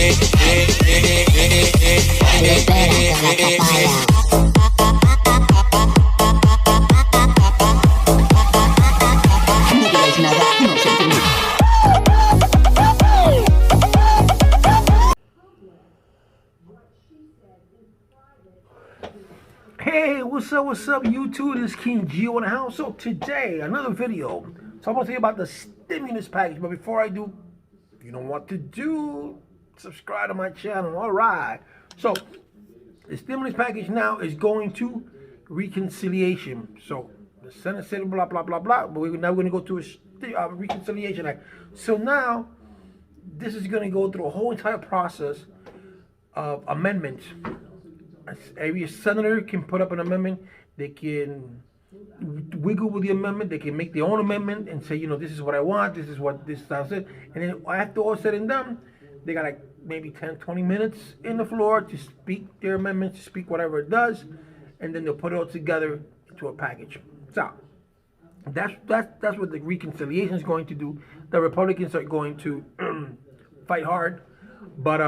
Hey, what's up, YouTube? This is King Gio in the house. So today, another video. So I want to tell you about the stimulus package. But before I do, if you know what to do, subscribe to my channel. All right. So the stimulus package now is going to reconciliation. So the Senate said blah blah blah blah. But we're now going to go to a reconciliation act. So now this is going to go through a whole entire process of amendments. Every senator can put up an amendment. They can wiggle with the amendment. They can make their own amendment and say, you know, this is what I want. This is what this sounds it. And then after all said and done, they got like maybe 10, 20 minutes in the floor to speak their amendments, to speak whatever it does, and then they'll put it all together into a package. So that's what the reconciliation is going to do. The Republicans are going to fight hard, but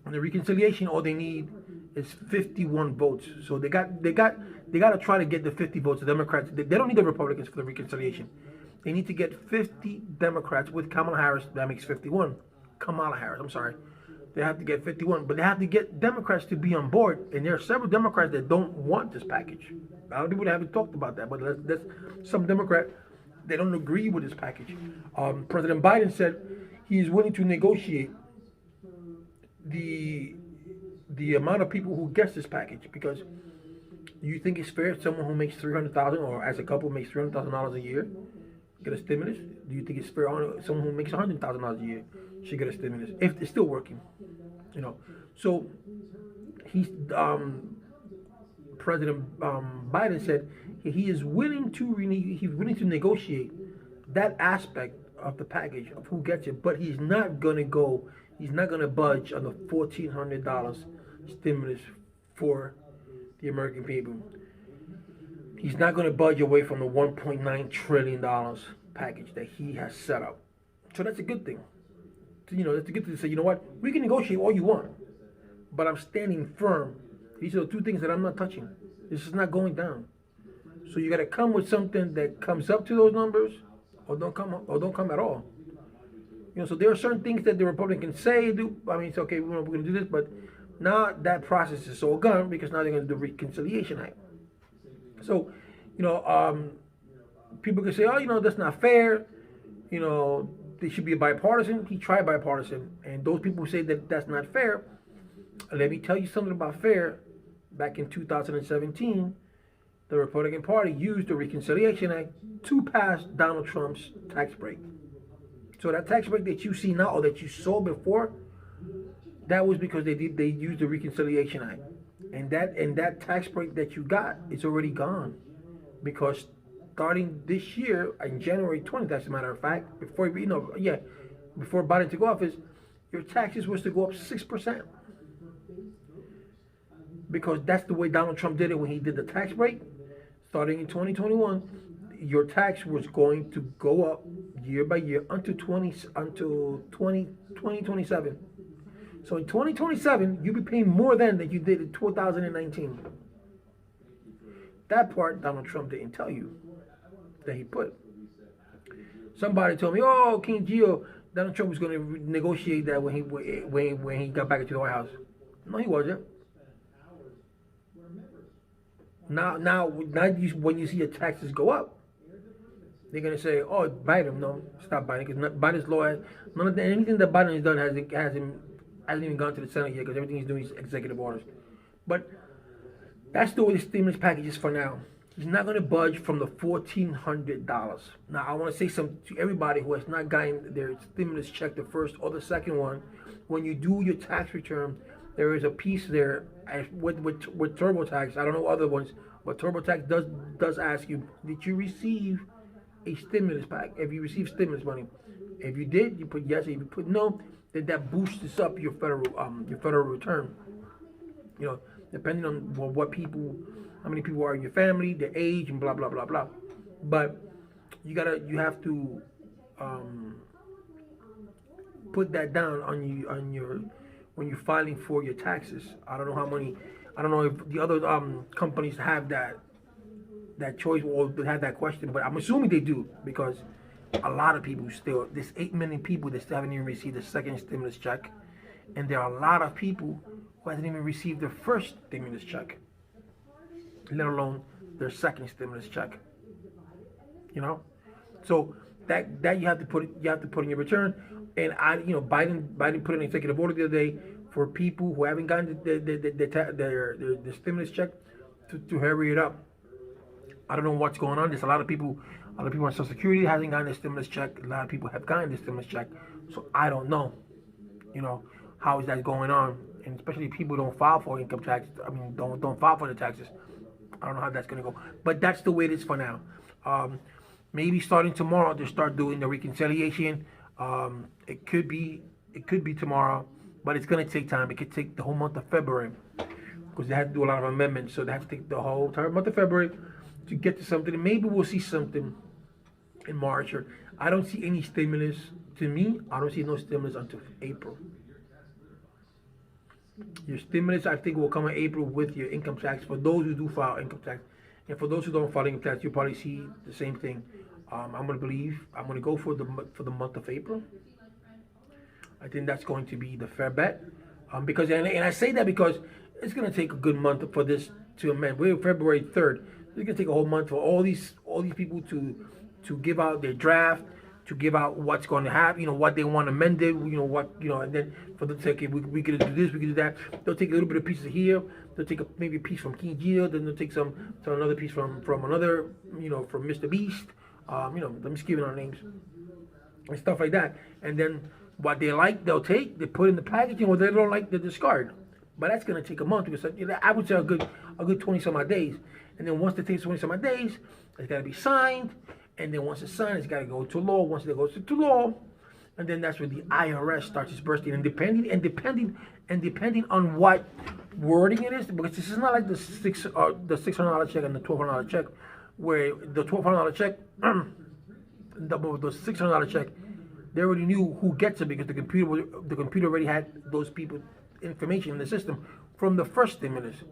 the reconciliation, all they need is 51 votes. So they got to try to get the 50 votes. The Democrats, they don't need the Republicans for the reconciliation. They need to get 50 Democrats with Kamala Harris. That makes 51. Kamala Harris, I'm sorry. They have to get 51, but they have to get Democrats to be on board. And there are several Democrats that don't want this package. A lot of people haven't talked about that, but that's some Democrat, they don't agree with this package. President Biden said he is willing to negotiate the amount of people who gets this package, because you think it's fair someone who makes $300,000 or as a couple makes $300,000 a year get a stimulus? Do you think it's fair on someone who makes $100,000 a year should get a stimulus if it's still working? You know, so he's President Biden said he is willing to negotiate that aspect of the package of who gets it, but he's not gonna budge on the $1,400 stimulus for the American people. He's not going to budge away from the $1.9 trillion package that he has set up. So that's a good thing. So, you know, that's a good thing to say, you know what, we can negotiate all you want, but I'm standing firm. These are the two things that I'm not touching. This is not going down. So you got to come with something that comes up to those numbers, or don't come at all. You know, so there are certain things that the Republicans say, do. I mean, it's okay, we're going to do this, but now that process is all gone because now they're going to do Reconciliation Act. So, you know, people can say, oh, you know, that's not fair. You know, they should be bipartisan. He tried bipartisan. And those people who say that that's not fair, let me tell you something about fair. Back in 2017, the Republican Party used the Reconciliation Act to pass Donald Trump's tax break. So that tax break that you see now or that you saw before, that was because they used the Reconciliation Act. And that tax break that you got is already gone. Because starting this year, on January 20th, as a matter of fact, before Biden took office, your taxes was to go up 6%. Because that's the way Donald Trump did it when he did the tax break. Starting in 2021, your tax was going to go up year by year until 2027. So in 2027, you'll be paying more than you did in 2019. That part Donald Trump didn't tell you that he put. Somebody told me, "Oh, King Gio, Donald Trump was going to negotiate that when he got back into the White House." No, he wasn't. Now, when you see your taxes go up, they're gonna say, "Oh, Biden, no, stop Biden," because Biden's law, anything that Biden has done hasn't even gone to the Senate yet, because everything he's doing is executive orders. But that's the way the stimulus package is for now. He's not going to budge from the $1,400. Now, I want to say something to everybody who has not gotten their stimulus check, the first or the second one. When you do your tax return, there is a piece there with TurboTax. I don't know other ones, but TurboTax does ask you, did you receive a stimulus pack? If you received stimulus money, if you did, you put yes. If you put no, then that boosts up your federal return. You know, depending on how many people are in your family, their age, and blah blah blah blah. But you have to put that down on your when you're filing for your taxes. I don't know how many. I don't know if the other companies have that choice or they have that question, but I'm assuming they do because a lot of people still. There's 8 million people that still haven't even received the second stimulus check, and there are a lot of people who hasn't even received their first stimulus check, let alone their second stimulus check. You know, so that you have to put in your return. And Biden put an executive order the other day for people who haven't gotten the stimulus check to hurry it up. I don't know what's going on. There's a lot of people on Social Security hasn't gotten the stimulus check. A lot of people have gotten the stimulus check. So I don't know, how is that going on? And especially people who don't file for income tax. I mean, don't file for the taxes. I don't know how that's going to go. But that's the way it is for now. Maybe starting tomorrow they start doing the reconciliation. It could be tomorrow, but it's going to take time. It could take the whole month of February because they have to do a lot of amendments. So they have to take the whole entire month of February to get to something. And maybe we'll see something in March. Or I don't see any stimulus. To me, I don't see no stimulus until April. Your stimulus, I think, will come in April with your income tax for those who do file income tax. And for those who don't file income tax, you'll probably see the same thing. I'm going to go for the month of April. I think that's going to be the fair bet. Because I say that because it's going to take a good month for this to amend. We're February 3rd. It's going to take a whole month for all these people to give out their draft, to give out what's going to happen, what they want amended, and then for them to say, okay, we could do this, we could do that. They'll take a little bit of pieces here. They'll take maybe a piece from King Geo, then they'll take another piece from another, from Mr. Beast. I'm just giving our names and stuff like that. And then what they like, they'll take, they put in the packaging. What they don't like, they discard. But that's going to take a month because I would say a good 20 some odd days. And then once it takes 20 some odd days, it's got to be signed. And then once it's signed, it's got to go to law. Once it goes to law, and then that's where the IRS starts disbursing. And depending on what wording it is, because this is not like the $600 check and the $1,200 check, where the $1,200 check, the $600 check, they already knew who gets it because the computer already had those people information in the system from the first stimulus.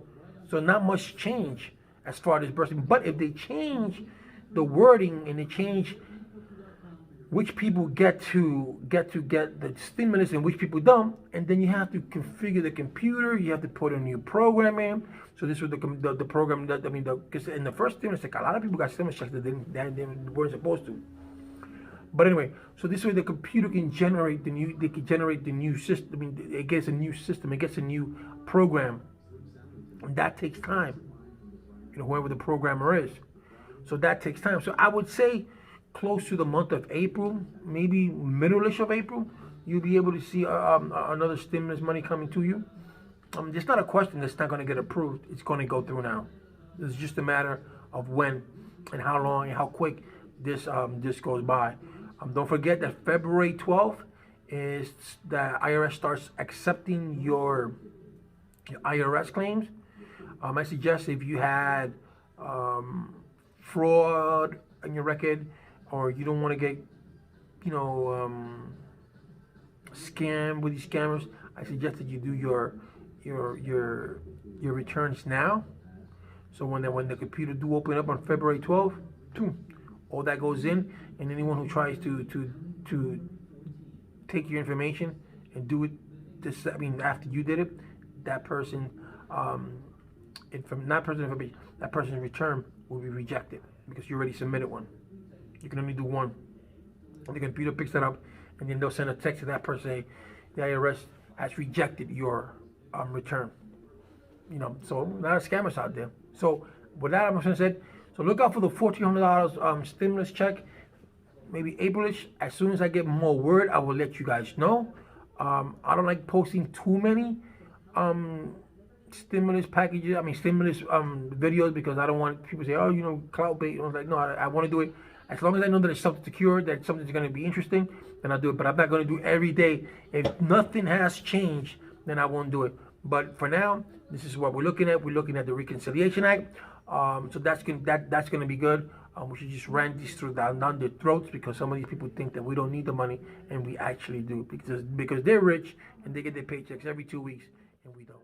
So not much change as far as disbursing. But if they change the wording and they change which people get to get the stimulus and which people don't, and then you have to configure the computer. You have to put a new program in. So this was the program because in the first stimulus check, a lot of people got stimulus checks that they weren't supposed to. But anyway, so this way the computer can generate the new system. I mean, it gets a new system. It gets a new program, and that takes time. Whoever the programmer is. So that takes time. So I would say close to the month of April, maybe middle-ish of April, you'll be able to see another stimulus money coming to you. It's not a question that's not going to get approved. It's going to go through now. It's just a matter of when and how long and how quick this goes by. Don't forget that February 12th is the IRS starts accepting your IRS claims. I suggest if you had fraud on your record, or you don't want to get, scammed with these scammers, I suggest that you do your returns now. So when the computer do open up on February 12th, all that goes in, and anyone who tries to take your information and do it after you did it, that person's return will be rejected because you already submitted one. You can only do one. And the computer picks that up, and then they'll send a text to that person saying the IRS has rejected your return. So a lot of scammers out there. So with that, I'm going to say, so look out for the $1,400 stimulus check, maybe Aprilish. As soon as I get more word, I will let you guys know. I don't like posting too many stimulus packages. Stimulus videos, because I don't want people to say, clout bait. I was like, no, I want to do it as long as I know that it's something secure, that something's going to be interesting, then I'll do it. But I'm not going to do it every day. If nothing has changed, then I won't do it. But for now, this is what we're looking at. We're looking at the Reconciliation Act. So that's going to be good. We should just ram these through down their throats, because some of these people think that we don't need the money, and we actually do, because they're rich and they get their paychecks every 2 weeks, and we don't.